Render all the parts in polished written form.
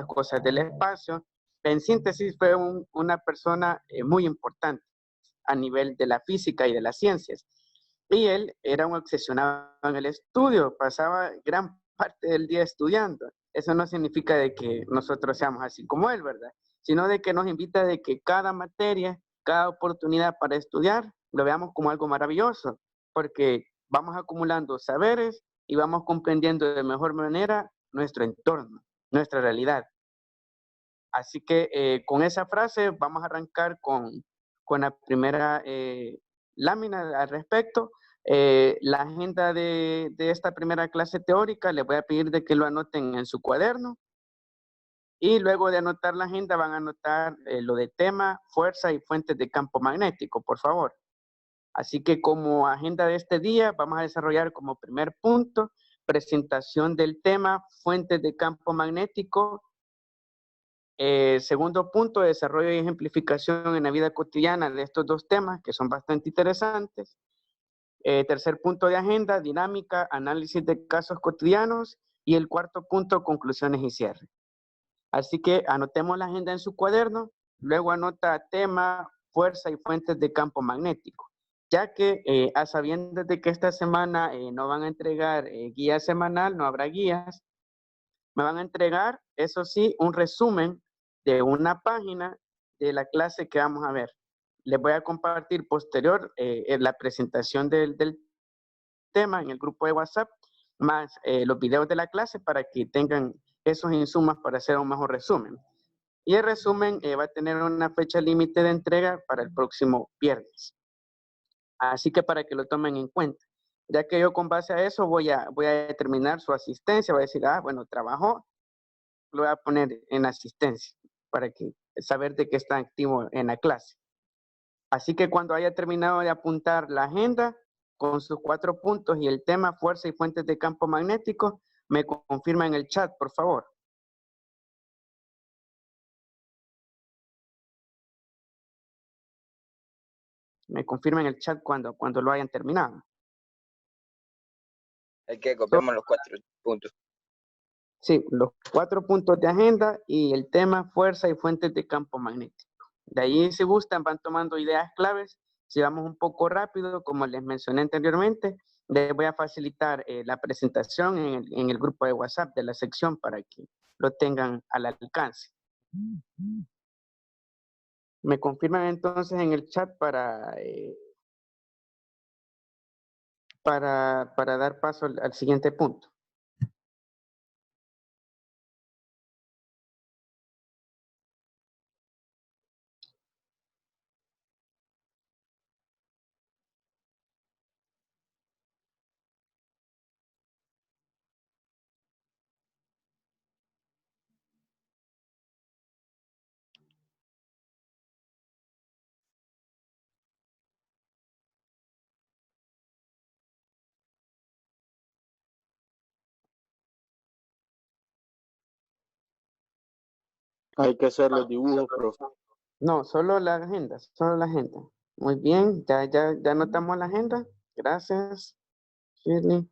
cosas del espacio. En síntesis, fue una persona muy importante a nivel de la física y de las ciencias. Y él era un obsesionado en el estudio, pasaba gran parte del día estudiando. Eso no significa de que nosotros seamos así como él, ¿verdad? Sino de que nos invita de que cada materia, cada oportunidad para estudiar, lo veamos como algo maravilloso, porque vamos acumulando saberes y vamos comprendiendo de mejor manera nuestro entorno, nuestra realidad. Así que con esa frase vamos a arrancar con la primera lámina al respecto. La agenda de esta primera clase teórica, les voy a pedir de que lo anoten en su cuaderno. Y luego de anotar la agenda van a anotar lo de tema, fuerza y fuentes de campo magnético, por favor. Así que como agenda de este día vamos a desarrollar como primer punto presentación del tema, fuentes de campo magnético. Segundo punto, desarrollo y ejemplificación en la vida cotidiana de estos dos temas que son bastante interesantes. Tercer punto de agenda, dinámica, análisis de casos cotidianos. Y el cuarto punto, conclusiones y cierre. Así que anotemos la agenda en su cuaderno, luego anota tema, fuerza y fuentes de campo magnético. Ya que a sabiendas de que esta semana no van a entregar guía semanal, no habrá guías, me van a entregar, eso sí, un resumen de una página de la clase que vamos a ver. Les voy a compartir posterior en la presentación del tema en el grupo de WhatsApp, más los videos de la clase para que tengan esos insumos para hacer un mejor resumen. Y el resumen va a tener una fecha límite de entrega para el próximo viernes. Así que para que lo tomen en cuenta. Ya que yo con base a eso voy a determinar su asistencia, voy a decir, bueno, trabajó, lo voy a poner en asistencia para que saber de que está activo en la clase. Así que cuando haya terminado de apuntar la agenda con sus 4 puntos y el tema fuerza y fuentes de campo magnético, me confirma en el chat, por favor. Me confirma en el chat cuando lo hayan terminado. Hay que copiamos los 4 puntos. Sí, los 4 puntos de agenda y el tema fuerza y fuentes de campo magnético. De ahí, si gustan, van tomando ideas claves. Si vamos un poco rápido, como les mencioné anteriormente, les voy a facilitar la presentación en el grupo de WhatsApp de la sección para que lo tengan al alcance. Me confirman entonces en el chat para dar paso al siguiente punto. Hay que hacer los dibujos, profe. No, solo la agenda, solo la agenda. Muy bien, ya anotamos la agenda. Gracias, Shirley.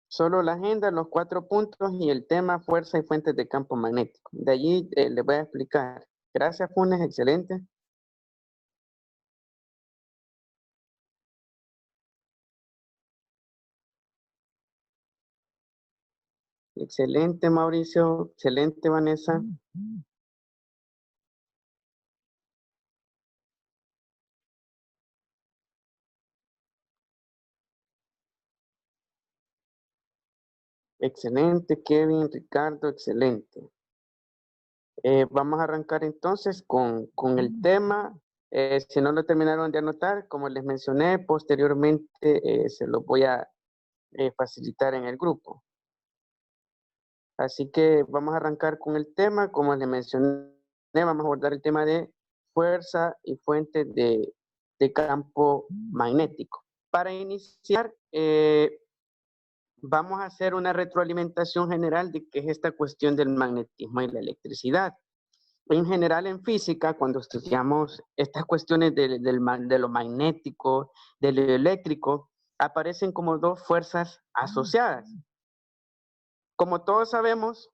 Solo la agenda, los 4 puntos y el tema fuerza y fuentes de campo magnético. De allí les voy a explicar. Gracias, Funes, excelente. Excelente, Mauricio. Excelente, Vanessa. Excelente, Kevin, Ricardo, excelente. Vamos a arrancar entonces con el tema. Si no lo terminaron de anotar, como les mencioné, posteriormente se los voy a facilitar en el grupo. Así que vamos a arrancar con el tema. Como les mencioné, vamos a abordar el tema de fuerza y fuentes de campo magnético. Para iniciar, vamos a hacer una retroalimentación general de qué es esta cuestión del magnetismo y la electricidad. En general, en física, cuando estudiamos estas cuestiones de lo magnético, de lo eléctrico, aparecen como 2 fuerzas asociadas. Como todos sabemos,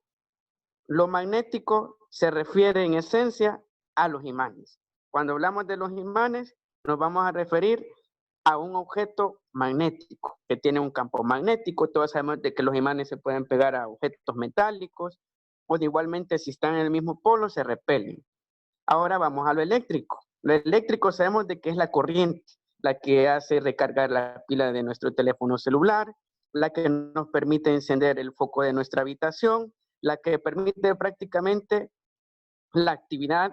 lo magnético se refiere en esencia a los imanes. Cuando hablamos de los imanes, nos vamos a referir a un objeto magnético que tiene un campo magnético. Todos sabemos de que los imanes se pueden pegar a objetos metálicos o de igualmente si están en el mismo polo se repelen. Ahora vamos a lo eléctrico. Lo eléctrico sabemos de que es la corriente, la que hace recargar la pila de nuestro teléfono celular, la que nos permite encender el foco de nuestra habitación, la que permite prácticamente la actividad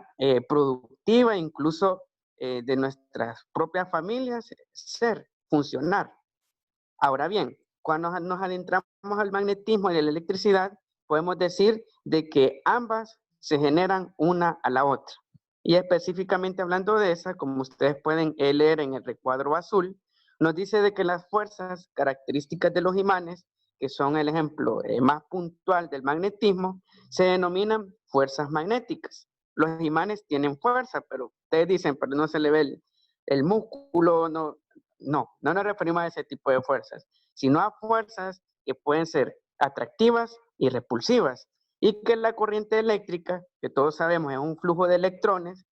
productiva, incluso de nuestras propias familias, funcionar. Ahora bien, cuando nos adentramos al magnetismo y a la electricidad, podemos decir de que ambas se generan una a la otra. Y específicamente hablando de esa, como ustedes pueden leer en el recuadro azul, nos dice de que las fuerzas características de los imanes, que son el ejemplo más puntual del magnetismo, se denominan fuerzas magnéticas. Los imanes tienen fuerza, pero ustedes dicen, pero no se le ve el músculo, no nos referimos a ese tipo de fuerzas, sino a fuerzas que pueden ser atractivas y repulsivas, y que la corriente eléctrica, que todos sabemos es un flujo de electrones,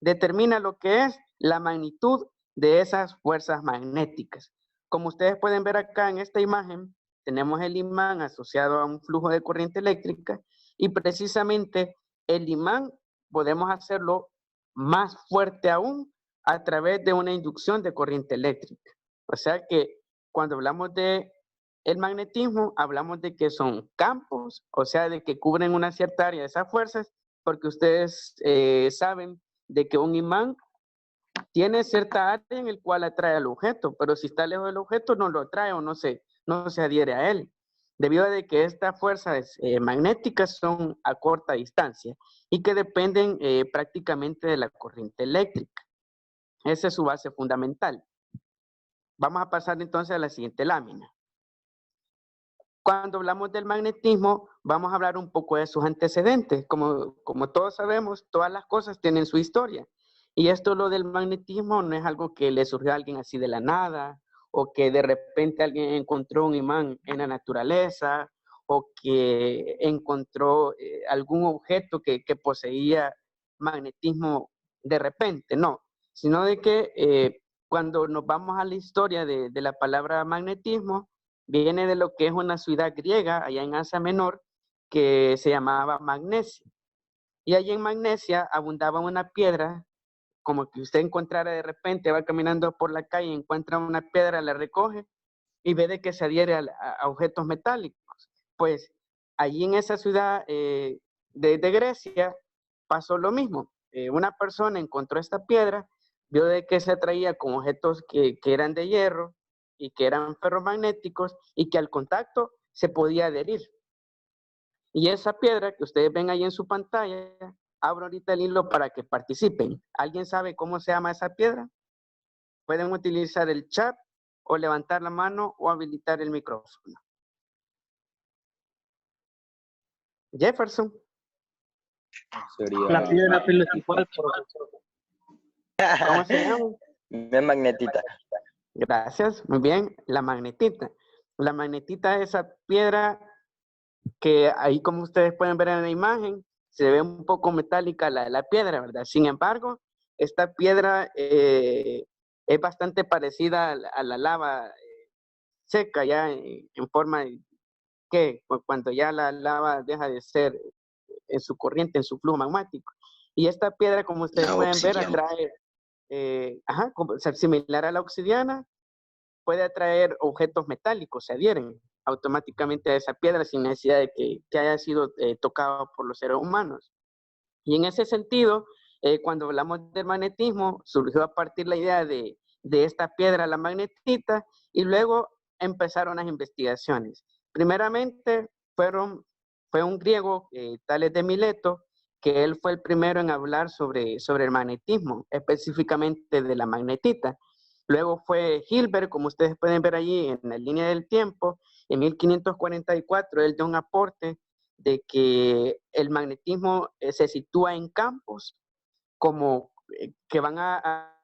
determina lo que es la magnitud de esas fuerzas magnéticas. Como ustedes pueden ver acá en esta imagen, tenemos el imán asociado a un flujo de corriente eléctrica y precisamente el imán podemos hacerlo más fuerte aún a través de una inducción de corriente eléctrica. O sea que cuando hablamos de el magnetismo, hablamos de que son campos, o sea, de que cubren una cierta área de esas fuerzas, porque ustedes saben de que un imán tiene cierta área en el cual atrae al objeto, pero si está lejos del objeto no lo atrae o no se adhiere a él, debido a de que estas fuerzas magnéticas son a corta distancia y que dependen prácticamente de la corriente eléctrica. Esa es su base fundamental. Vamos a pasar entonces a la siguiente lámina. Cuando hablamos del magnetismo, vamos a hablar un poco de sus antecedentes. Como todos sabemos, todas las cosas tienen su historia. Y esto, lo del magnetismo, no es algo que le surgió a alguien así de la nada, o que de repente alguien encontró un imán en la naturaleza, o que encontró algún objeto que poseía magnetismo de repente, no. Sino de que cuando nos vamos a la historia de la palabra magnetismo, viene de lo que es una ciudad griega, allá en Asia Menor, que se llamaba Magnesia. Y allí en Magnesia abundaba una piedra, como que usted encontrara de repente, va caminando por la calle, encuentra una piedra, la recoge y ve de que se adhiere a objetos metálicos. Pues allí en esa ciudad de Grecia pasó lo mismo. Una persona encontró esta piedra, vio de que se atraía con objetos que eran de hierro y que eran ferromagnéticos y que al contacto se podía adherir. Y esa piedra que ustedes ven ahí en su pantalla, abro ahorita el hilo para que participen. ¿Alguien sabe cómo se llama esa piedra? Pueden utilizar el chat o levantar la mano o habilitar el micrófono. Jefferson. Sería... La piedra filosofal, profesor. ¿Cómo se llama? Es magnetita. Gracias, muy bien, la magnetita. La magnetita es esa piedra que ahí, como ustedes pueden ver en la imagen, se ve un poco metálica la piedra, ¿verdad? Sin embargo, esta piedra es bastante parecida a la lava seca, ya en forma de que cuando ya la lava deja de ser en su corriente, en su flujo magmático. Y esta piedra, como ustedes pueden ver, atrae, similar a la obsidiana, puede atraer objetos metálicos, se adhieren automáticamente a esa piedra sin necesidad de que haya sido tocado por los seres humanos. Y en ese sentido, cuando hablamos del magnetismo, surgió a partir la idea de esta piedra, la magnetita, y luego empezaron las investigaciones. Primeramente, fue un griego, Tales de Mileto, que él fue el primero en hablar sobre el magnetismo, específicamente de la magnetita. Luego fue Hilbert, como ustedes pueden ver allí en la línea del tiempo, en 1544, él dio un aporte de que el magnetismo se sitúa en campos como que van a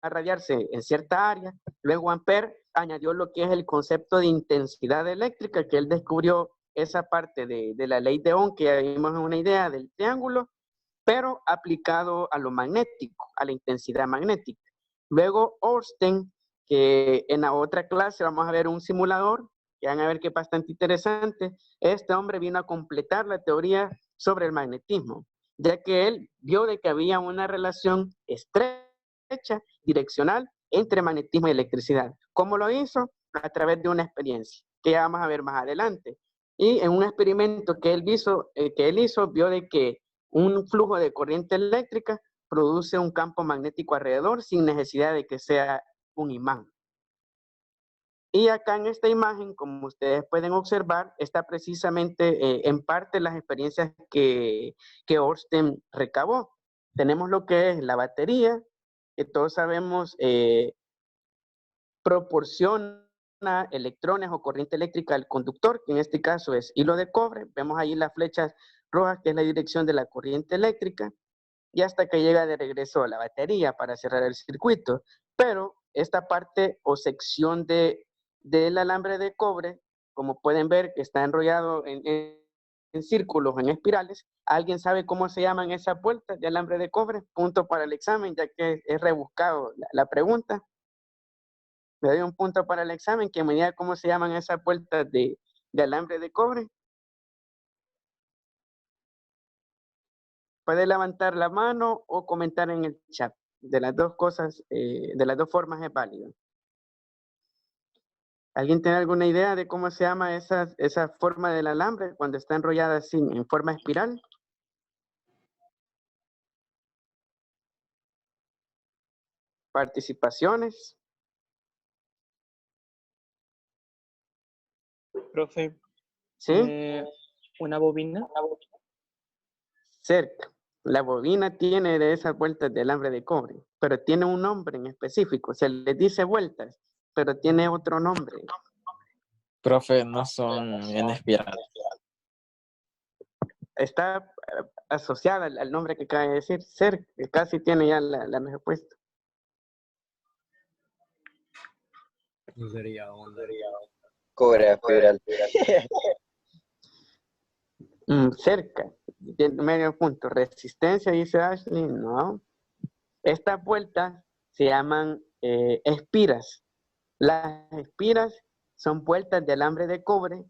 radiarse en cierta área. Luego Ampère añadió lo que es el concepto de intensidad eléctrica que él descubrió esa parte de la ley de Ohm, que ya vimos una idea del triángulo, pero aplicado a lo magnético, a la intensidad magnética. Luego Ornstein, que en la otra clase vamos a ver un simulador, que van a ver que es bastante interesante. Este hombre vino a completar la teoría sobre el magnetismo, ya que él vio de que había una relación estrecha, direccional, entre magnetismo y electricidad. ¿Cómo lo hizo? A través de una experiencia, que ya vamos a ver más adelante. Y en un experimento que él hizo, vio de que un flujo de corriente eléctrica produce un campo magnético alrededor sin necesidad de que sea un imán. Y acá en esta imagen, como ustedes pueden observar, está precisamente en parte las experiencias que Ornstein recabó. Tenemos lo que es la batería, que todos sabemos proporciona electrones o corriente eléctrica al conductor, que en este caso es hilo de cobre. Vemos ahí las flechas rojas, que es la dirección de la corriente eléctrica, y hasta que llega de regreso a la batería para cerrar el circuito. Pero esta parte o sección del alambre de cobre, como pueden ver, que está enrollado en círculos, en espirales. ¿Alguien sabe cómo se llaman esas vueltas de alambre de cobre? Punto para el examen, ya que es rebuscado la pregunta. Le doy un punto para el examen, que me diga cómo se llaman esas vueltas de alambre de cobre. Puede levantar la mano o comentar en el chat. De las dos cosas, de las dos formas es válido. ¿Alguien tiene alguna idea de cómo se llama esa forma del alambre cuando está enrollada así, en forma espiral? Participaciones. Profe, ¿Sí? una bobina. Cerca. La bobina tiene de esas vueltas de alambre de cobre, pero tiene un nombre en específico. Se le dice vueltas, pero tiene otro nombre. Profe, no son en espiral. Está asociada al nombre que acaba de decir, cerca, que casi tiene ya la respuesta. No sería onda. Cobre espiral. Cerca, tiene medio punto. Resistencia, dice Ashley, no. Estas vueltas se llaman espiras. Las espiras son vueltas de alambre de cobre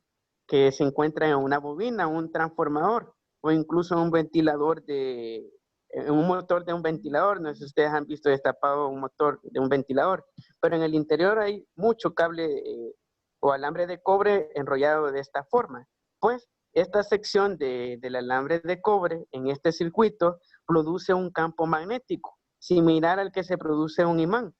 que se encuentran en una bobina, un transformador o incluso un ventilador un motor de un ventilador. No sé si ustedes han visto destapado un motor de un ventilador, pero en el interior hay mucho cable o alambre de cobre enrollado de esta forma. Pues esta sección del alambre de cobre en este circuito produce un campo magnético similar al que se produce un imán.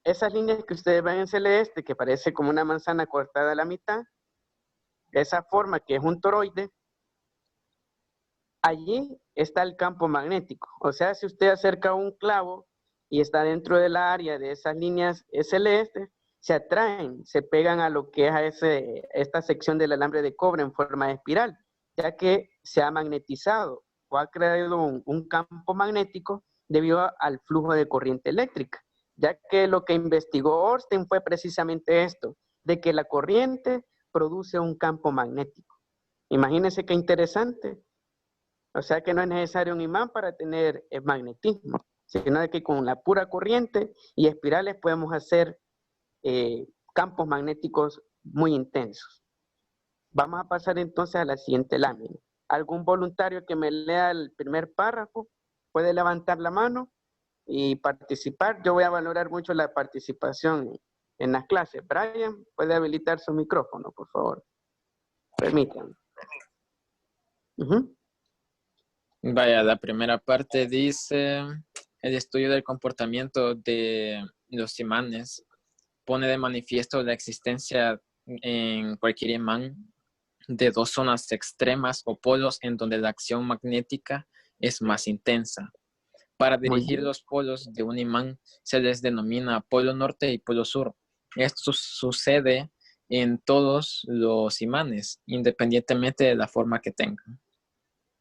Esas líneas que ustedes ven en celeste, que parece como una manzana cortada a la mitad, esa forma que es un toroide, allí está el campo magnético. O sea, si usted acerca un clavo y está dentro del área de esas líneas celestes, se atraen, se pegan a lo que es esta sección del alambre de cobre en forma de espiral, ya que se ha magnetizado o ha creado un campo magnético debido al flujo de corriente eléctrica, ya que lo que investigó Ornstein fue precisamente esto, de que la corriente produce un campo magnético. Imagínense qué interesante. O sea que no es necesario un imán para tener el magnetismo, sino de que con la pura corriente y espirales podemos hacer campos magnéticos muy intensos. Vamos a pasar entonces a la siguiente lámina. ¿Algún voluntario que me lea el primer párrafo puede levantar la mano y participar? Yo voy a valorar mucho la participación en las clases. Brian, ¿puede habilitar su micrófono, por favor? Permítanme. Vaya, la primera parte dice: el estudio del comportamiento de los imanes pone de manifiesto la existencia en cualquier imán de dos zonas extremas o polos en donde la acción magnética es más intensa. Para dirigir los polos de un imán se les denomina polo norte y polo sur. Esto sucede en todos los imanes, independientemente de la forma que tengan.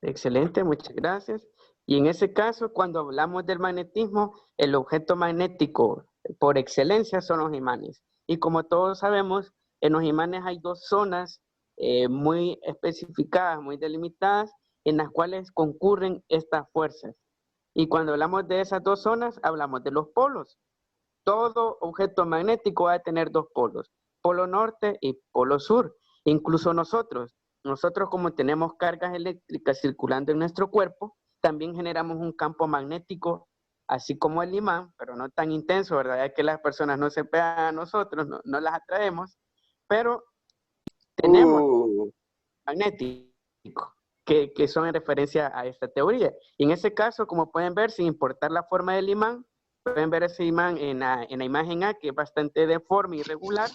Excelente, muchas gracias. Y en ese caso, cuando hablamos del magnetismo, el objeto magnético por excelencia son los imanes. Y como todos sabemos, en los imanes hay dos zonas muy especificadas, muy delimitadas, en las cuales concurren estas fuerzas. Y cuando hablamos de esas dos zonas, hablamos de los polos. Todo objeto magnético va a tener dos polos, polo norte y polo sur. Incluso nosotros como tenemos cargas eléctricas circulando en nuestro cuerpo, también generamos un campo magnético, así como el imán, pero no tan intenso, ¿verdad? Ya que las personas no se pegan a nosotros, no las atraemos, pero tenemos magnético, que son en referencia a esta teoría. Y en ese caso, como pueden ver, sin importar la forma del imán, pueden ver ese imán en la imagen A, que es bastante deforme y irregular.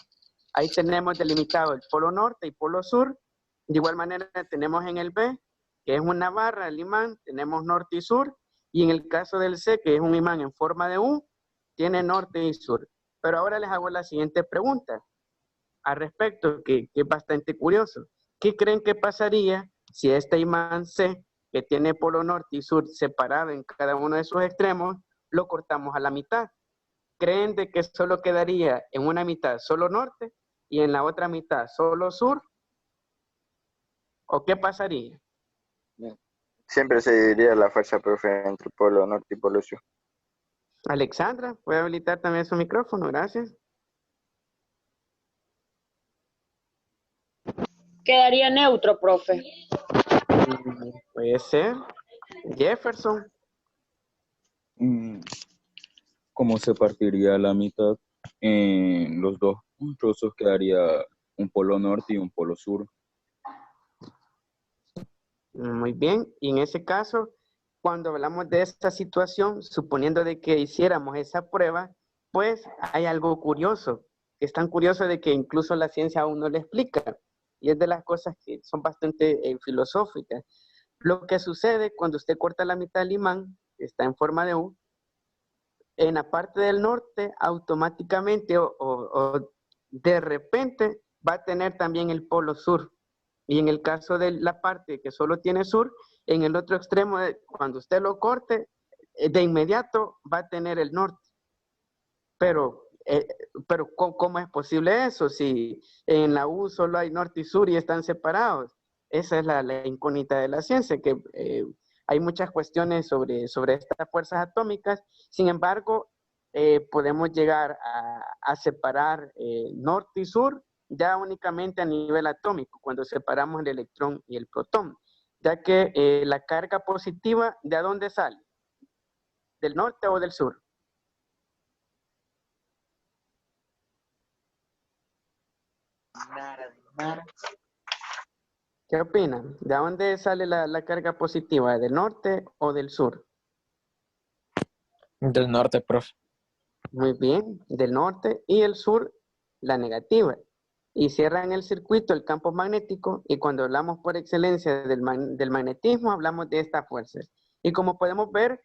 Ahí tenemos delimitado el polo norte y polo sur. De igual manera tenemos en el B, que es una barra, el imán, tenemos norte y sur. Y en el caso del C, que es un imán en forma de U, tiene norte y sur. Pero ahora les hago la siguiente pregunta al respecto, que es bastante curioso. ¿Qué creen que pasaría si este imán C, que tiene polo norte y sur separado en cada uno de sus extremos, lo cortamos a la mitad? ¿Creen de que solo quedaría en una mitad solo norte y en la otra mitad solo sur? ¿O qué pasaría? Siempre se diría la fuerza, profe, entre polo norte y polo sur. Alexandra, ¿puede habilitar también su micrófono? Gracias. Quedaría neutro, profe. Puede ser. Jefferson. Como se partiría la mitad en los dos trozos, quedaría un polo norte y un polo sur. Muy bien. Y en ese caso, cuando hablamos de esta situación, suponiendo de que hiciéramos esa prueba, pues hay algo curioso, que es tan curioso de que incluso la ciencia aún no le explica. Y es de las cosas que son bastante filosóficas. Lo que sucede cuando usted corta la mitad del imán, que está en forma de U, en la parte del norte automáticamente o de repente va a tener también el polo sur. Y en el caso de la parte que solo tiene sur, en el otro extremo, cuando usted lo corte, de inmediato va a tener el norte. Pero ¿cómo es posible eso? Si en la U solo hay norte y sur y están separados. Esa es la incógnita de la ciencia, que hay muchas cuestiones sobre estas fuerzas atómicas. Sin embargo, podemos llegar a separar norte y sur ya únicamente a nivel atómico, cuando separamos el electrón y el protón, ya que la carga positiva, ¿de dónde sale? ¿Del norte o del sur? ¿Qué opinan? ¿De dónde sale la carga positiva? ¿Del norte o del sur? Del norte, profe. Muy bien, del norte, y el sur, la negativa. Y cierran el circuito, el campo magnético, y cuando hablamos por excelencia del magnetismo, hablamos de estas fuerzas. Y como podemos ver,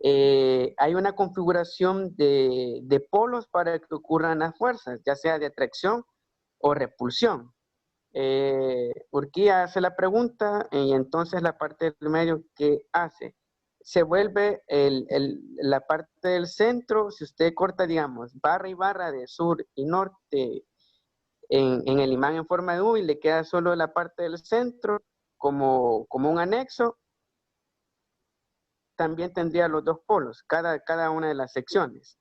hay una configuración de polos para que ocurran las fuerzas, ya sea de atracción o repulsión. Urquía hace la pregunta y entonces la parte del medio, ¿qué hace? Se vuelve la parte del centro. Si usted corta, digamos, barra y barra de sur y norte en el imán en forma de U y le queda solo la parte del centro como un anexo, también tendría los dos polos, cada una de las secciones.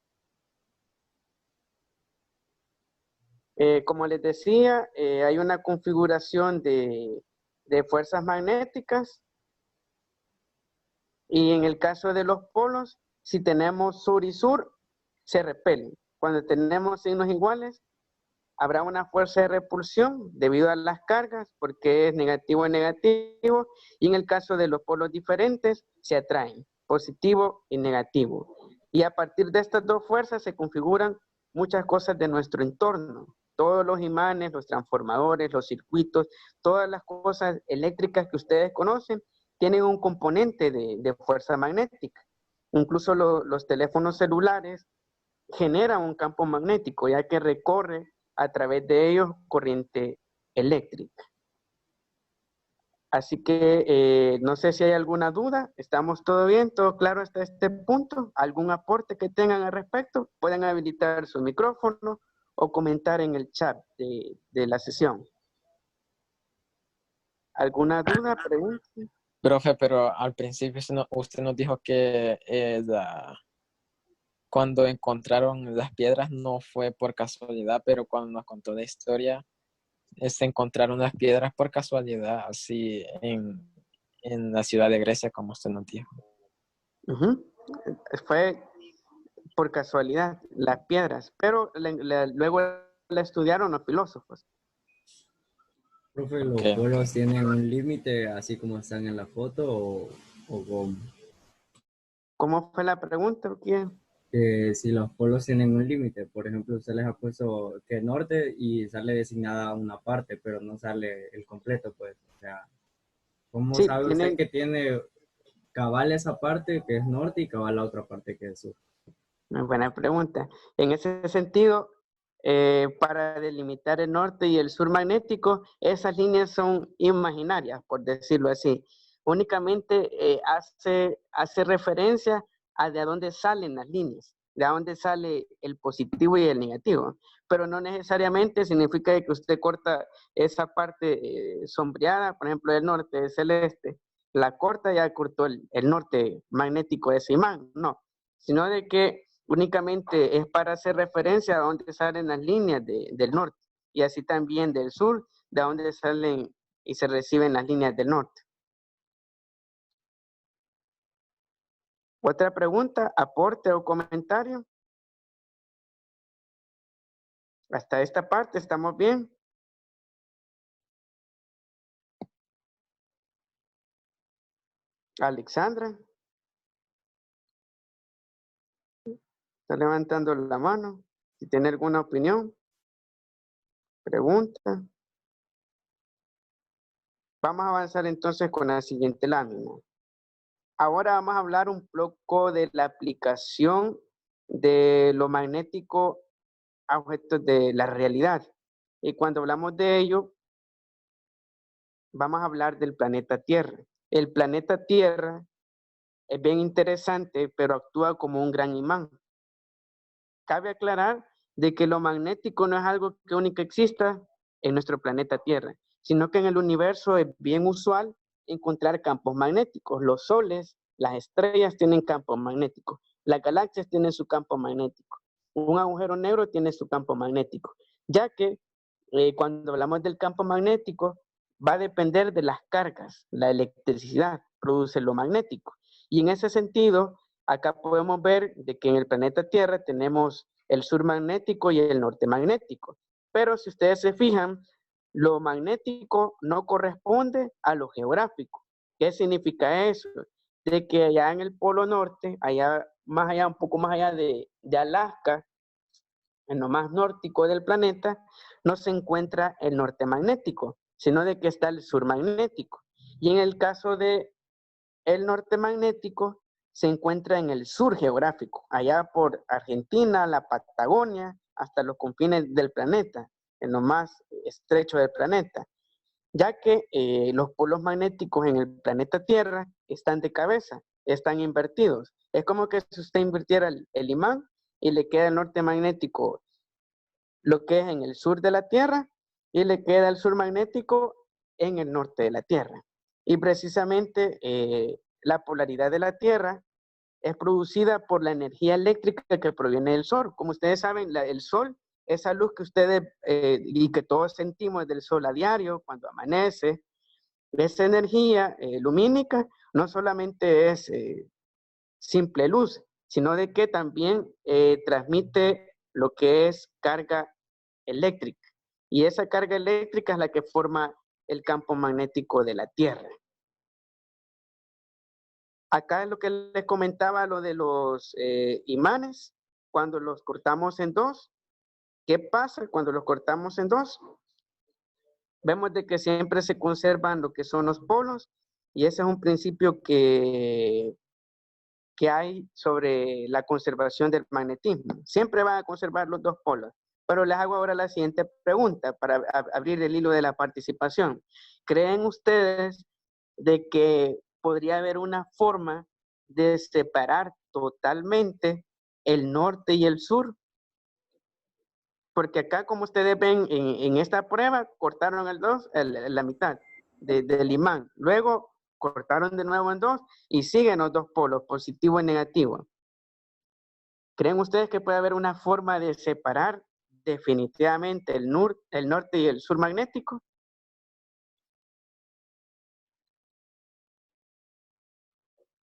Como les decía, hay una configuración de fuerzas magnéticas, y en el caso de los polos, si tenemos sur y sur, se repelen. Cuando tenemos signos iguales, habrá una fuerza de repulsión debido a las cargas, porque es negativo y negativo, y en el caso de los polos diferentes, se atraen, positivo y negativo. Y a partir de estas dos fuerzas se configuran muchas cosas de nuestro entorno. Todos los imanes, los transformadores, los circuitos, todas las cosas eléctricas que ustedes conocen, tienen un componente de fuerza magnética. Incluso los teléfonos celulares generan un campo magnético, ya que recorre a través de ellos corriente eléctrica. Así que no sé si hay alguna duda. ¿Estamos todo bien? ¿Todo claro hasta este punto? ¿Algún aporte que tengan al respecto? Pueden habilitar su micrófono o comentar en el chat de la sesión. ¿Alguna duda, pregunta? Profe, pero al principio usted nos dijo que cuando encontraron las piedras no fue por casualidad, pero cuando nos contó la historia, se encontraron las piedras por casualidad, así en la ciudad de Grecia, como usted nos dijo. Ujú. Fue por casualidad las piedras, pero luego la estudiaron los filósofos. Profe, ¿los Ok. polos tienen un límite así como están en la foto o cómo? ¿Cómo fue la pregunta? ¿Quién? Que si los polos tienen un límite, por ejemplo, usted les ha puesto que norte y sale designada una parte, pero no sale el completo, pues. O sea, ¿cómo Sí, sabe usted tienen, que tiene cabal esa parte que es norte y cabal la otra parte que es sur? una buena pregunta. En ese sentido, para delimitar el norte y el sur magnético, esas líneas son imaginarias, por decirlo así. Únicamente hace referencia a de dónde salen las líneas, de dónde sale el positivo y el negativo, pero no necesariamente significa que usted corta esa parte sombreada, por ejemplo, el norte es celeste, la corta ya cortó el norte magnético de ese imán, no, sino de que únicamente es para hacer referencia a dónde salen las líneas del norte y así también del sur, de dónde salen y se reciben las líneas del norte. Otra pregunta, aporte o comentario. Hasta esta parte, ¿estamos bien? Alexandra, está levantando la mano. Si tiene alguna opinión, pregunta. Vamos a avanzar entonces con la siguiente lámina. Ahora vamos a hablar un poco de la aplicación de lo magnético a objetos de la realidad. Y cuando hablamos de ello, vamos a hablar del planeta Tierra. El planeta Tierra es bien interesante, pero actúa como un gran imán. Cabe aclarar de que lo magnético no es algo que único exista en nuestro planeta Tierra, sino que en el universo es bien usual encontrar campos magnéticos. Los soles, las estrellas tienen campos magnéticos. Las galaxias tienen su campo magnético. Un agujero negro tiene su campo magnético, ya que cuando hablamos del campo magnético va a depender de las cargas. La electricidad produce lo magnético. Y en ese sentido, acá podemos ver de que en el planeta Tierra tenemos el sur magnético y el norte magnético. Pero si ustedes se fijan, lo magnético no corresponde a lo geográfico. ¿Qué significa eso? De que allá en el polo norte, allá más allá, un poco más allá de Alaska, en lo más nórdico del planeta, no se encuentra el norte magnético, sino de que está el sur magnético. Y en el caso de el norte magnético, se encuentra en el sur geográfico, allá por Argentina, la Patagonia, hasta los confines del planeta, en lo más estrecho del planeta, ya que los polos magnéticos en el planeta Tierra están de cabeza, están invertidos. Es como que si usted invirtiera el imán y le queda el norte magnético, lo que es en el sur de la Tierra, y le queda el sur magnético en el norte de la Tierra. Y precisamente la polaridad de la Tierra es producida por la energía eléctrica que proviene del Sol. Como ustedes saben, el Sol, esa luz que ustedes y que todos sentimos del Sol a diario, cuando amanece, esa energía lumínica no solamente es simple luz, sino de que también transmite lo que es carga eléctrica. Y esa carga eléctrica es la que forma el campo magnético de la Tierra. Acá es lo que les comentaba, lo de los imanes, cuando los cortamos en dos. ¿Qué pasa cuando los cortamos en dos? Vemos de que siempre se conservan lo que son los polos, y ese es un principio que hay sobre la conservación del magnetismo. Siempre van a conservar los dos polos. Pero les hago ahora la siguiente pregunta para abrir el hilo de la participación. ¿Creen ustedes de que podría haber una forma de separar totalmente el norte y el sur? Porque acá, como ustedes ven en esta prueba, cortaron la mitad. del imán. Luego cortaron de nuevo en dos y siguen los dos polos, positivo y negativo. ¿Creen ustedes que puede haber una forma de separar definitivamente el norte y el sur magnético?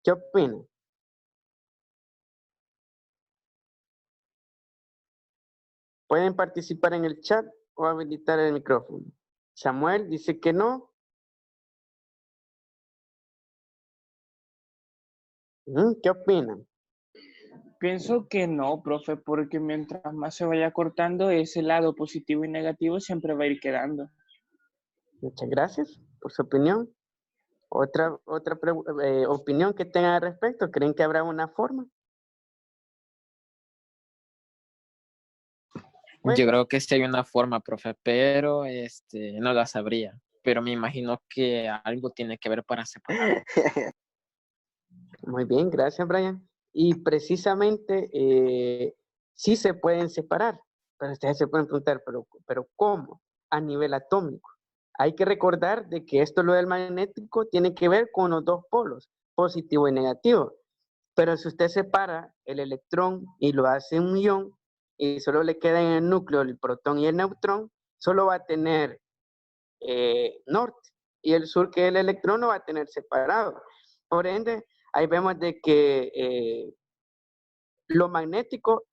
¿Qué opinan? Pueden participar en el chat o habilitar el micrófono. Samuel dice que no. ¿Qué opinan? Pienso que no, profe, porque mientras más se vaya cortando, ese lado positivo y negativo siempre va a ir quedando. Muchas gracias por su opinión. Otra opinión que tengan al respecto. ¿Creen que habrá una forma? Pues, Yo creo que sí hay una forma, profe, pero no la sabría. Pero me imagino que algo tiene que ver para separar. muy bien, gracias, Brian. Y precisamente sí se pueden separar, pero ustedes se pueden preguntar, ¿pero cómo? A nivel atómico. Hay que recordar de que esto, lo del magnético, tiene que ver con los dos polos, positivo y negativo. Pero si usted separa el electrón y lo hace un ion, y solo le queda en el núcleo el protón y el neutrón, solo va a tener norte, y el sur, que el electrón, lo va a tener separado. Por ende, ahí vemos de que lo magnético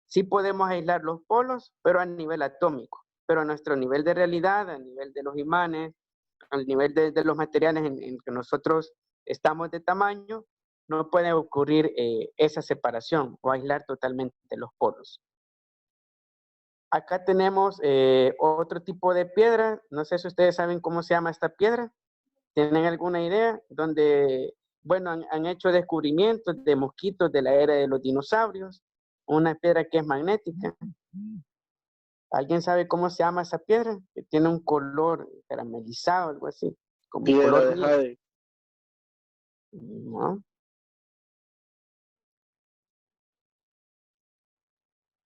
sí podemos aislar los polos, pero a nivel atómico. Pero a nuestro nivel de realidad, a nivel de los imanes, al nivel de los materiales en que nosotros estamos de tamaño, no puede ocurrir esa separación o aislar totalmente los polos. Acá tenemos otro tipo de piedra. No sé si ustedes saben cómo se llama esta piedra. ¿Tienen alguna idea? Donde, bueno, han hecho descubrimientos de mosquitos de la era de los dinosaurios. Una piedra que es magnética. ¿Alguien sabe cómo se llama esa piedra? Que tiene un color caramelizado, algo así. Como Piedra color de miel. jade. No.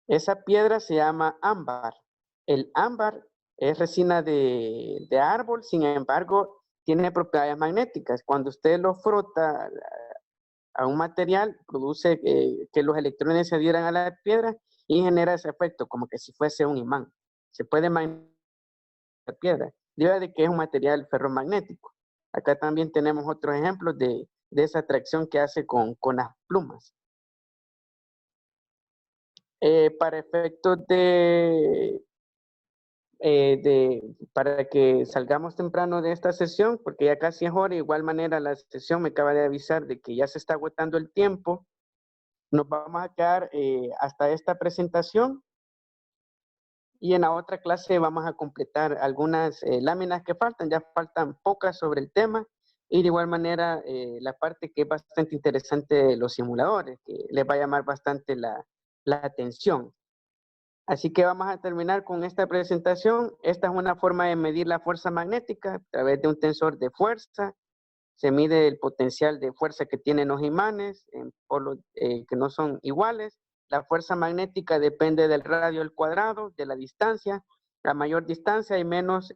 Esa piedra se llama ámbar. El ámbar es resina de árbol, sin embargo, tiene propiedades magnéticas. Cuando usted lo frota a un material, produce que los electrones se adhieran a la piedra y genera ese efecto, como que si fuese un imán. Se puede magnetizar la piedra, debido a que es un material ferromagnético. Acá también tenemos otros ejemplos de esa atracción que hace con las plumas. Para efectos para que salgamos temprano de esta sesión, porque ya casi es hora, de igual manera la sesión me acaba de avisar de que ya se está agotando el tiempo. Nos vamos a quedar hasta esta presentación y en la otra clase vamos a completar algunas láminas que faltan, ya faltan pocas sobre el tema, y de igual manera la parte que es bastante interesante de los simuladores, que les va a llamar bastante la atención. Así que vamos a terminar con esta presentación. Esta es una forma de medir la fuerza magnética a través de un tensor de fuerza. Se mide el potencial de fuerza que tienen los imanes en polos que no son iguales. La fuerza magnética depende del radio al cuadrado, de la distancia. A mayor distancia hay menos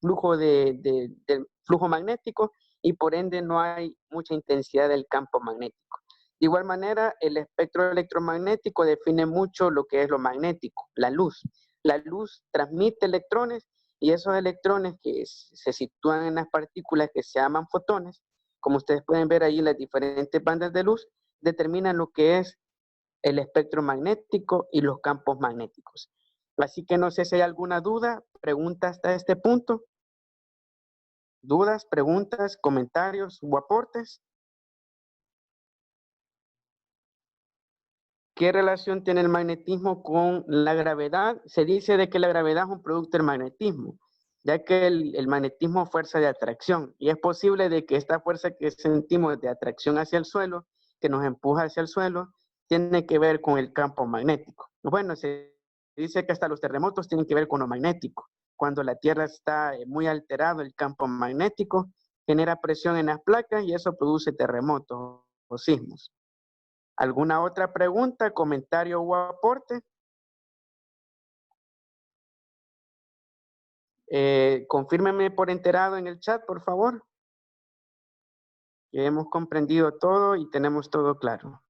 flujo del flujo magnético y por ende no hay mucha intensidad del campo magnético. De igual manera, el espectro electromagnético define mucho lo que es lo magnético, la luz. La luz transmite electrones y esos electrones que se sitúan en las partículas que se llaman fotones, como ustedes pueden ver ahí las diferentes bandas de luz, determinan lo que es el espectro magnético y los campos magnéticos. Así que no sé si hay alguna duda, pregunta hasta este punto. ¿Dudas, preguntas, comentarios o aportes? ¿Qué relación tiene el magnetismo con la gravedad? Se dice de que la gravedad es un producto del magnetismo, ya que el magnetismo es fuerza de atracción, y es posible de que esta fuerza que sentimos de atracción hacia el suelo, que nos empuja hacia el suelo, tiene que ver con el campo magnético. Bueno, se dice que hasta los terremotos tienen que ver con lo magnético. Cuando la Tierra está muy alterado, el campo magnético genera presión en las placas y eso produce terremotos o sismos. ¿Alguna otra pregunta, comentario o aporte? Confírmeme por enterado en el chat, por favor. Que hemos comprendido todo y tenemos todo claro.